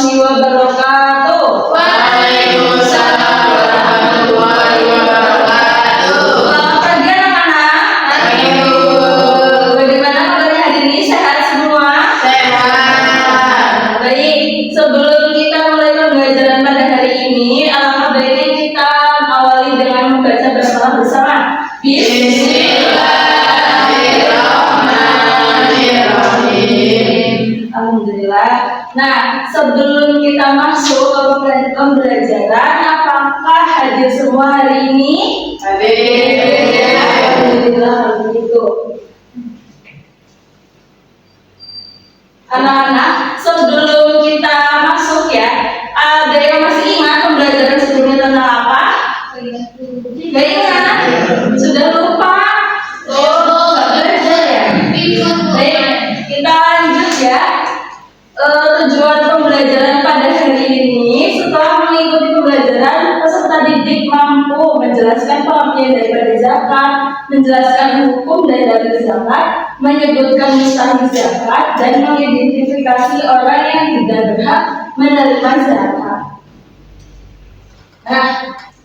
warahmatullahi wabarakatuh. Waalaikumsalam warahmatullahi wabarakatuh. Selamat pagi anak-anak. Pagi. Bagaimana kabarnya hari ini? Sehat semua? Sehat. Baik, sebelum kita mulai pembelajaran pada hari ini, alangkah baiknya kita awali dengan membaca bersama-sama. Bismillahirrahmanirrahim. Alhamdulillah. Nah, sebelum kita masuk ke pembelajaran, apakah hadir semua hari ini? Hadir. Alhamdulillah kalau begitu. Anak-anak, sebelum kita masuk ya, ada yang masih ingat pembelajaran sebelumnya tentang apa? Gak ingat? Sudah lupa? Oh, gak belajar ya? Baik, kita lanjut ya. Tujuan pembelajaran pada hari ini, setelah mengikuti pembelajaran, peserta didik mampu menjelaskan pengertian daripada zakat, menjelaskan hukum dari zakat, menyebutkan mustahil zakat, dan mengidentifikasi orang yang tidak berhak menerima zakat. Nah,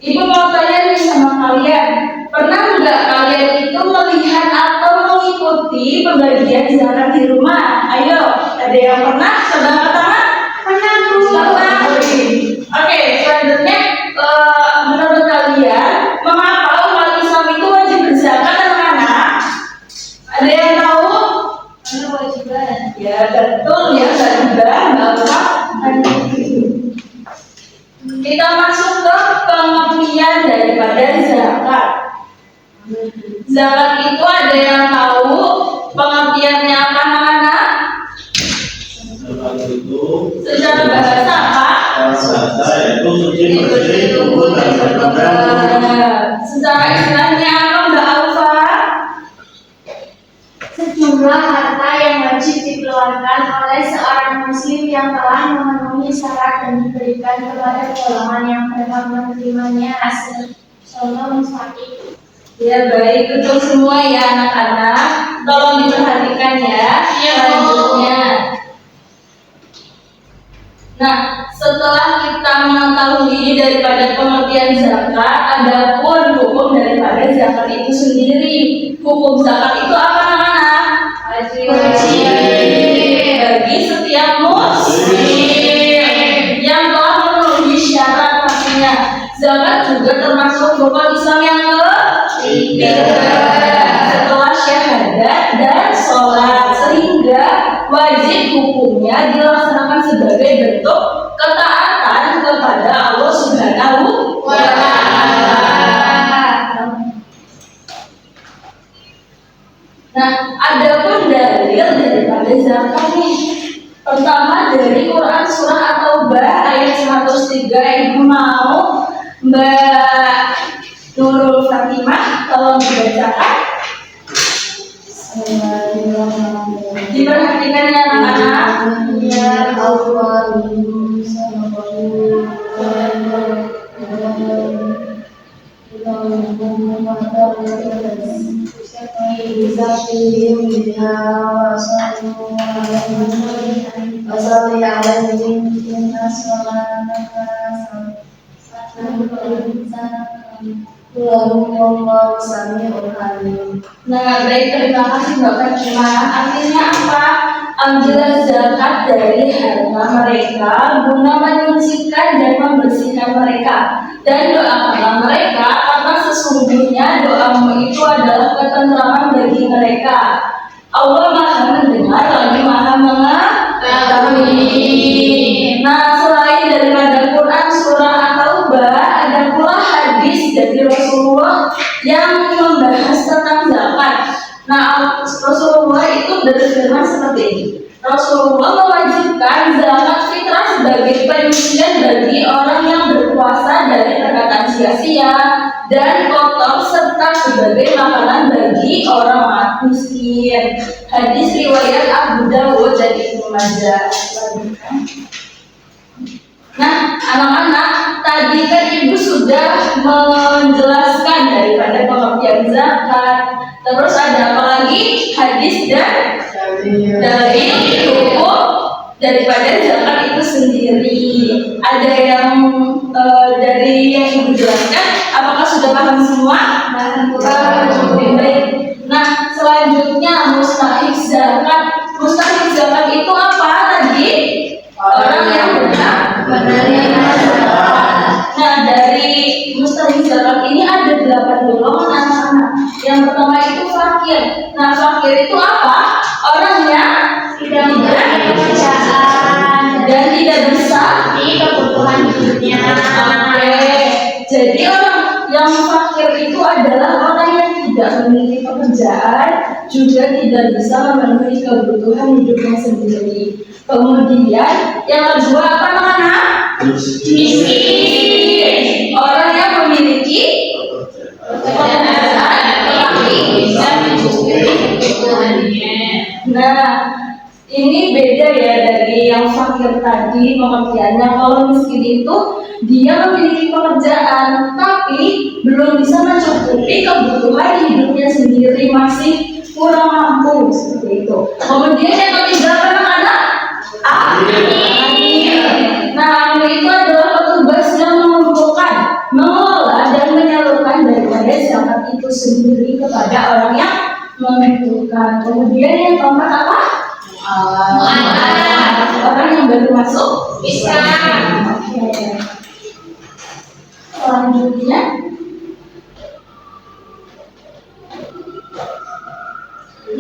Ibu mau tanya nih sama kalian, pernah nggak kalian itu melihat atau mengikuti pembagian zakat di rumah? Ayo, ada yang pernah? Coba angkat tangan. Pernah, Bu. Pernah. Oke, selanjutnya menurut kalian, mengapa umat Islam itu wajib berzakat, anak-anak? Ada yang tahu? Karena kewajiban. Ya, betul ya, kewajiban Bapak. Kita masuk ke pengertian daripada zakat. Zakat itu ada yang tahu pengertiannya apa, anak-anak? Secara bahasa apa? Yaitu suci bersih, tumbuh dan berkembang. Secara istilahnya apa, Mbak Alfa? Sejumlah harta yang wajib dikeluarkan oleh seorang muslim yang telah memenuhi syarat dan diberikan kepada golongan yang berhak menerimanya hasil solo mustaqim. Ya baik, betul semua ya anak-anak. Tolong diperhatikan ya. Selanjutnya. Nah, setelah kita mengetahui daripada pengertian zakat, adapun hukum daripada zakat itu sendiri. Hukum zakat itu apa, anak-anak? Wajib bagi setiap muslim yang telah memenuhi syarat pastinya. Zakat juga termasuk rukun Islam yang ketiga setelah syahadat dan sholat, sehingga wajib hukumnya dilaksanakan sebagai bentuk ketaatan kepada Allah Subhanahu wa Ta'ala. Nah, ada pun dalil daripada zakat nih. Pertama dari Quran surah At-Taubah ayat 103. Ibu mau Mbak Nurul Fatimah tolong dibacakan. Diperhatikan ya anak-anak. Ya Allah, Nah, baik, terima kasih Mbak Fatimah. Artinya apa? Ambillah zakat dari harta mereka guna menyucikan dan membersihkan mereka, dan doakanlah mereka karena sesungguhnya doamu itu adalah ketentraman bagi mereka. Allah Maha mendengar lagi Maha mengetahui. Nah, selain daripada Quran surah At-Taubah, ada pula hadis dari Rasulullah yang membahas tentang zakat. Nah, Rasulullah itu berfirman seperti ini. Rasulullah mewajibkan zakat fitrah sebagai penyucian bagi orang yang berpuasa dari perkataan sia-sia dan kotor, serta sebagai makanan bagi orang miskin. Hadis riwayat Abu Dawud dan Ibnu Majah. Nah, anak-anak, tadi kan Ibu sudah menjelaskan daripada pengertian zakat. Terus ada apa lagi? Hadis dan dalil hukum daripada zakat itu sendiri. ada yang dari yang Ibu jelaskan, apakah sudah paham semua? Baik. Nah, selanjutnya mustahik zakat. Mustahik zakat itu apa tadi? Orang yang berhak menerima zakat. Nah, dari mustahik zakat ini ada 8 golongan anak-anak. Yang pertama itu fakir. Nah, fakir itu apa? Orang yang tidak memiliki pekerjaan dan tidak bisa di kebutuhan hidupnya. Oke. Jadi orang yang fakir itu adalah orang yang tidak memiliki pekerjaan, juga tidak bisa memenuhi kebutuhan hidupnya sendiri. Kemudian yang kedua apa namanya? Miskin. Orang yang memiliki pekerjaan tetapi bisa mencukupi kebutuhannya. Nah, ini beda ya dari yang fakir tadi pengertiannya. Kalau miskin itu dia memiliki pekerjaan tapi belum bisa mencukupi kebutuhan hidupnya sendiri, masih kurang mampu seperti itu. Kemudian yang ketiga anak-anak Nah, itu adalah petugas yang mengumpulkan, mengelola dan menyalurkan daripada zakat itu sendiri kepada orang yang membutuhkan. Kemudian yang keempat apa? Orang yang baru masuk Islam. Oke. Selanjutnya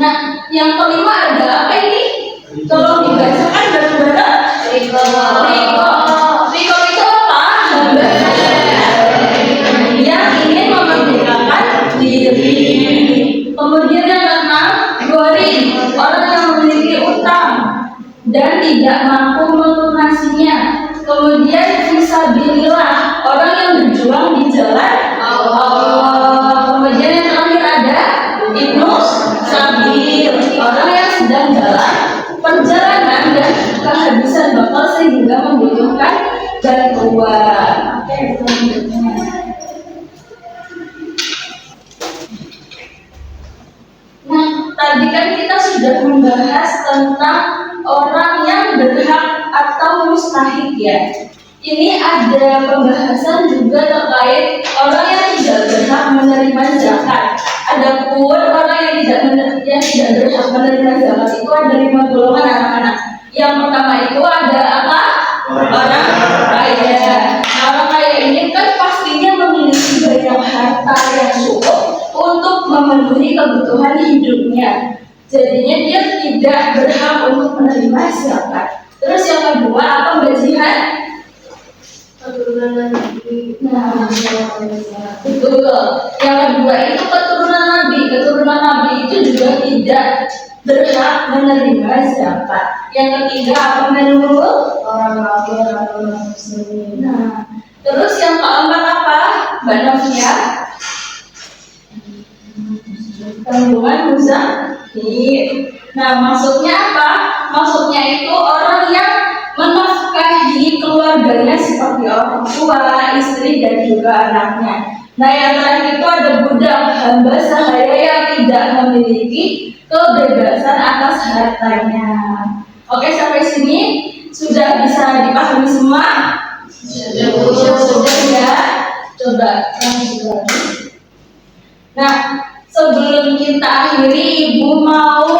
nah, yang kelima ada apa ini? Tolong dibacakan bareng-bareng. Riko itu apa? Yang ingin memerdekakan diri. Kemudian yang keenam, gharim, orang yang memiliki utang dan tidak mampu melunasinya. Kemudian fisabilillah, orang yang berjuang di jalan Allah. Kemudian yang terakhir ada ibnu sabil, orang yang sedang dalam perjalanan dan kehabisan bekal sehingga membutuhkan bantuan. Oke, selanjutnya. Nah, tadi kan kita sudah membahas tentang orang yang berhak atau mustahik ya. Ini ada pembahasan juga terkait orang yang tidak berhak menerima zakat. Adapun orang yang tidak berhak menerima zakat itu ada 5 golongan anak-anak. Yang pertama itu ada apa? Orang kaya. Nah, orang kaya ini kan pastinya memiliki banyak harta yang cukup untuk memenuhi kebutuhan hidupnya. Jadinya dia tidak berhak untuk menerima zakat. Terus yang kedua apa Mbak Jihan? Keturunan Nabi. Nah, betul. Yang kedua itu keturunan Nabi. Keturunan Nabi itu juga tidak berhak menerima zakat. Yang ketiga apa menurut? Orang kafir atau orang muslim. Nah, terus yang keempat apa Mbak Novia? Kandungan muzakir. Nah, maksudnya apa? Maksudnya itu orang yang menafkahi keluarganya seperti orang tua, istri dan juga anaknya. Nah, yang terakhir itu ada budak, hamba sahaya yang tidak memiliki kebebasan atas hartanya. Oke, sampai sini sudah bisa dipahami semua? Sudah ya. Coba lanjut. Nah, sebelum kita akhiri, Ibu mau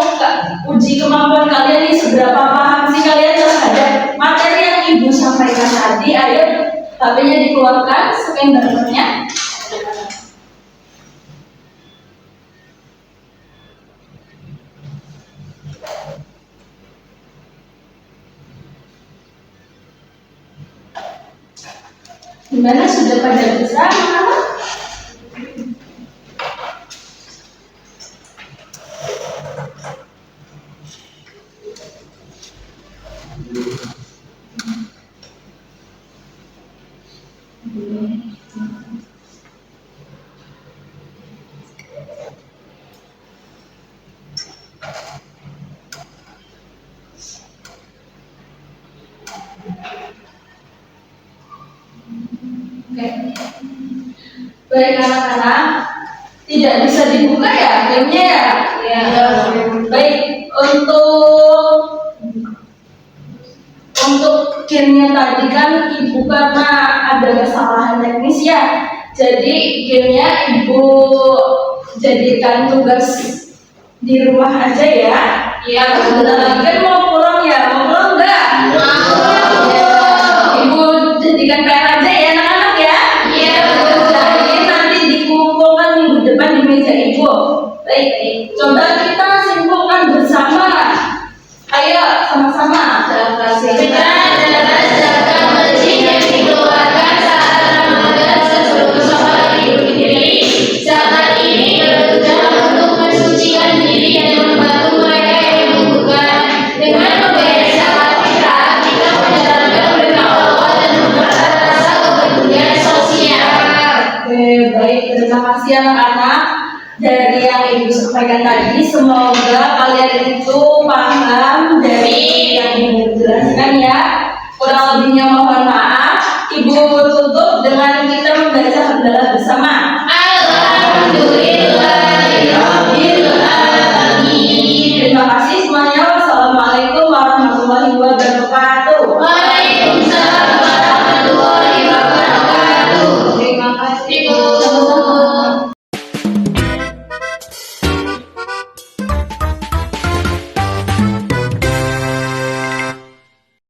uji kemampuan kalian nih, seberapa paham sih kalian terhadap materi yang Ibu sampaikan tadi. Ayo, HP-nya dikeluarkan, scan barcode-nya. Gimana, sudah pada bisa? Baik anak-anak, tidak bisa dibuka ya gamenya ya? Ya. Baik, untuk game gamenya tadi kan ibu karena ada kesalahan teknis ya. Jadi gamenya ibu jadikan tugas di rumah aja ya. Iya. Sebentar lagi kan mau pulang ya, mau pulang enggak? Ibu jadikan PR aja ya anak-anak ya. Iya. Jadi nanti dikumpulkan minggu depan di meja ibu. Baik, coba kita simpulkan bersama. Ayo sama-sama. Kita adalah jaga masjid yang dikeluarkan saat Ramadan sebelum sholat Idul Fitri. Zakat ini bertujuan untuk mensucikan diri dan membantu mereka yang membutuhkan. Dengan membayar zakat fitrah, kita menjalankan perintah Allah dan memperoleh rasa kepedulian sosial. Oke, baik, terima kasih anak-anak. Dari yang ibu sampaikan tadi, semoga kalian itu paham dari yang ibu jelaskan ya.